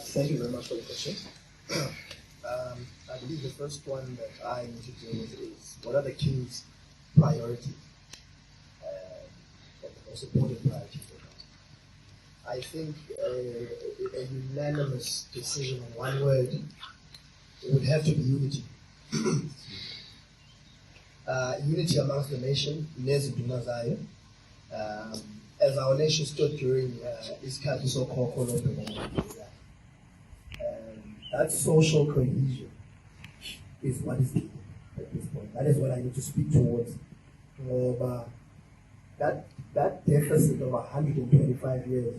Thank you very much for the question. I believe the first one that I need to deal with is what are the king's priorities and the most important priorities for God. I think a unanimous decision on one word would have to be unity. Unity amongst the nation, as our nation stood during isikhathi sokhokho Lobengula. That social cohesion is what is needed at this point. That is what I need to speak towards. That deficit of 125 years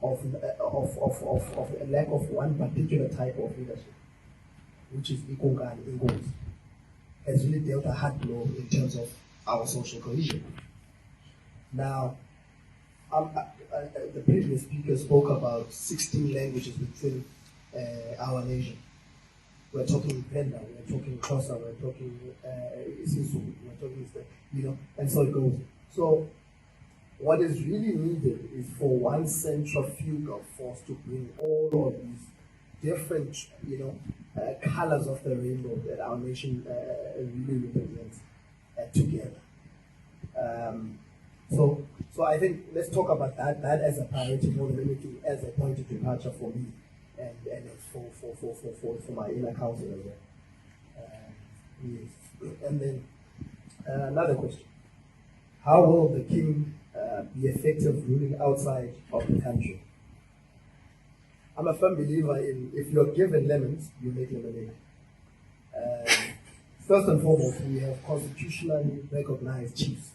of a lack of one particular type of leadership, which is Ikongani Ingozi, has really dealt a hard blow in terms of our social cohesion. Now, the previous speaker spoke about 16 languages within our nation. We're talking Penda, we're talking Xhosa, we're talking isiZulu, we're talking, and so it goes. So, what is really needed is for one centrifugal force to bring all of these different, colors of the rainbow that our nation really represents together. So I think let's talk about that as a priority more than anything, as a point of departure for me and for my inner council as well. Yes. And then another question: how will the king be effective ruling outside of the country? I'm a firm believer in if you're given lemons, you make lemonade. First and foremost, we have constitutionally recognized chiefs.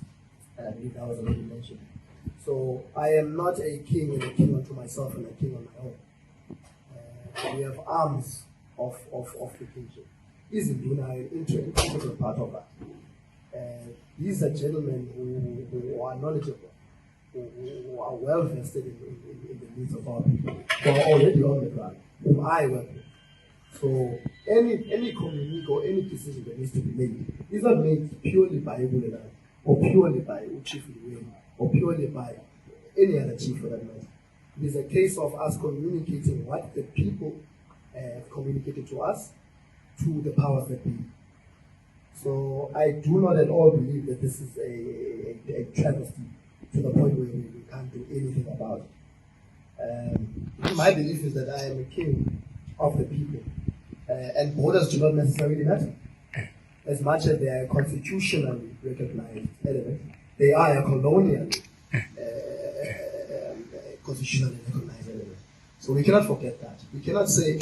I believe that was already mentioned. So I am not a king and a king unto myself and a king on my own. We have arms of the kingship. Izinduna are an integral part of that. These are gentlemen who are knowledgeable, who are well vested in the needs of our people, who are already on the ground, whom I work with. So any communique or any decision that needs to be made is not made purely by Bulelani, or purely by Chief Liwe, or purely by any other chief for that matter. It is a case of us communicating what the people have communicated to us to the powers that be. So I do not at all believe that this is a travesty to the point where we can't do anything about it. My belief is that I am a king of the people, and borders do not necessarily matter. As much as they are a constitutionally recognized element, they are a colonially constitutionally recognized element. So we cannot forget that. We cannot say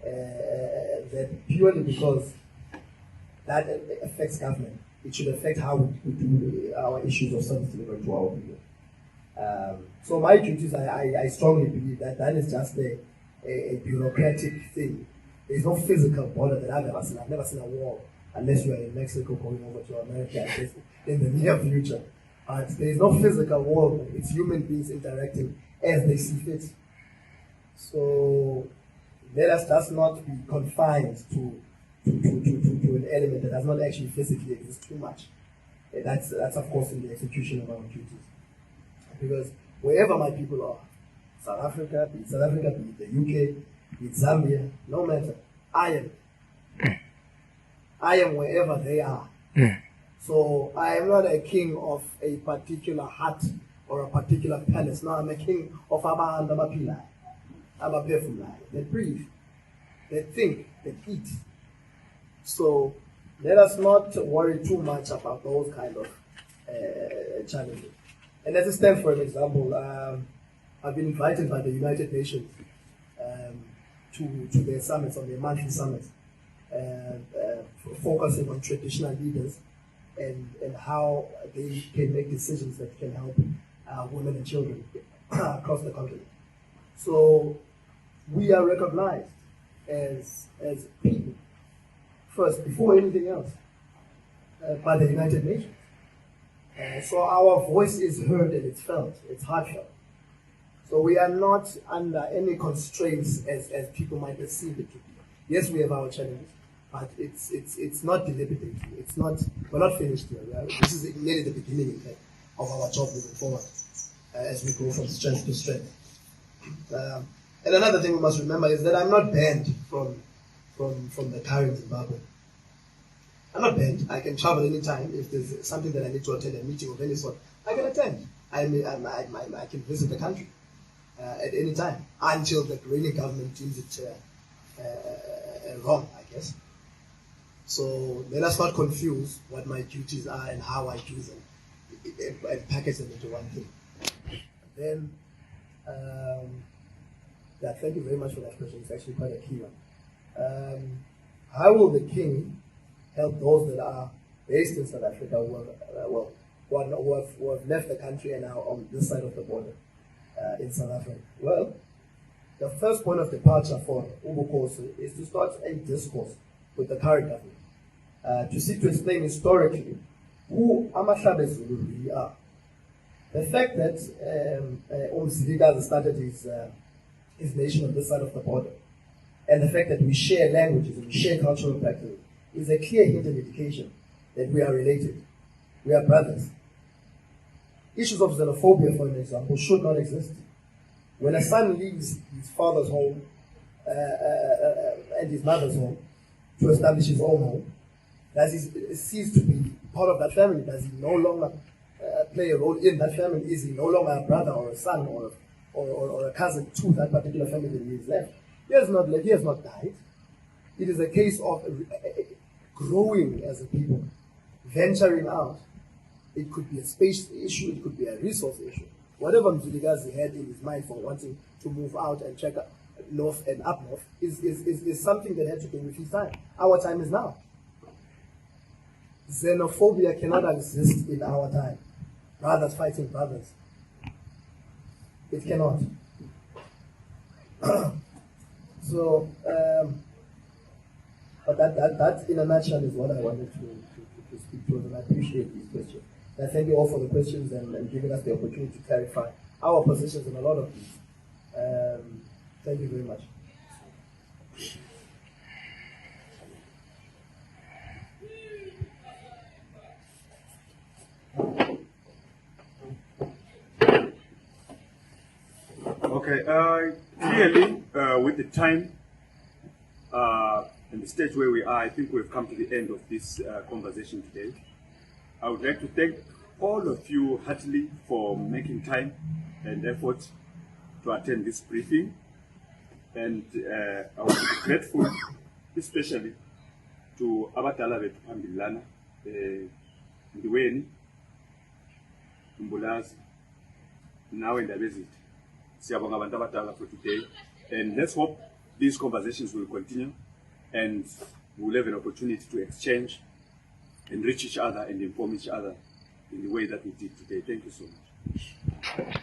that purely because that affects government, it should affect how we do our issues of service delivery to our people. So my duties, I strongly believe that is just a bureaucratic thing. There's no physical border that I've ever seen. I've never seen a wall, unless you are in Mexico going over to America in the near future. But there's no physical wall. It's human beings interacting as they see fit. So let us just not be confined to an element that does not actually physically exist too much. That's of course in the execution of our duties. Because wherever my people are, South Africa, be it the UK, be it Zambia, no matter, I am wherever they are. So I am not a king of a particular hut or a particular palace. No, I'm a king of Abantu Abaphilayo, Abaphefumulayo. They breathe, they think, they eat. So let us not worry too much about those kind of challenges. And as it stands, for an example, I've been invited by the United Nations to their summits, on their monthly summits, focusing on traditional leaders and how they can make decisions that can help women and children across the continent. So we are recognized as people, first, before anything else, by the United Nations. So our voice is heard and it's felt, it's heartfelt. So we are not under any constraints as people might perceive it to be. Yes, we have our challenges, but it's not dilapidating. We're not finished here. This is merely the beginning, in fact, of our job moving forward as we go from strength to strength. And another thing we must remember is that I'm not banned from the current Zimbabwe. I'm not banned. I can travel anytime. If there's something that I need to attend, a meeting of any sort, I can attend. I can visit the country at any time until the reigning government deems it wrong, I guess. So let us not confuse what my duties are and how I do them and package them into one thing. Then, yeah, thank you very much for that question. It's actually quite a key one. How will the king help those that are based in South Africa who have left the country and are on this side of the border in South Africa? Well, the first point of departure for Ubukosi is to start a discourse with the current government to seek to explain historically who Amahlabe Zulu really are. The fact that kaMzilikazi started his nation on this side of the border, and the fact that we share languages and we share cultural practices, is a clear hint and indication that we are related. We are brothers. Issues of xenophobia, for example, should not exist. When a son leaves his father's home and his mother's home to establish his own home, does he cease to be part of that family? Does he no longer play a role in that family? Is he no longer a brother or a son or a cousin to that particular family that he has left? He has not died. It is a case of growing as a people, venturing out. It could be a space issue, it could be a resource issue. Whatever Mzilikazi had in his mind for wanting to move out and check north and up north is something that had to do with his time. Our time is now. Xenophobia cannot exist in our time. Brothers fighting brothers. It cannot. So, but that in a nutshell is what I wanted to speak to, and I appreciate these questions. And I thank you all for the questions and giving us the opportunity to clarify our positions in a lot of these. Thank you very much. Okay, clearly, with the time and the stage where we are, I think we've come to the end of this conversation today. I would like to thank all of you heartily for making time and effort to attend this briefing. And I would be grateful, especially to Abatala betu kaMzilikazi, Bulelani, Mbulazi, now in the visit. Siyabonga abantu abadala for today, and let's hope these conversations will continue and we'll have an opportunity to exchange, enrich each other and inform each other in the way that we did today. Thank you so much.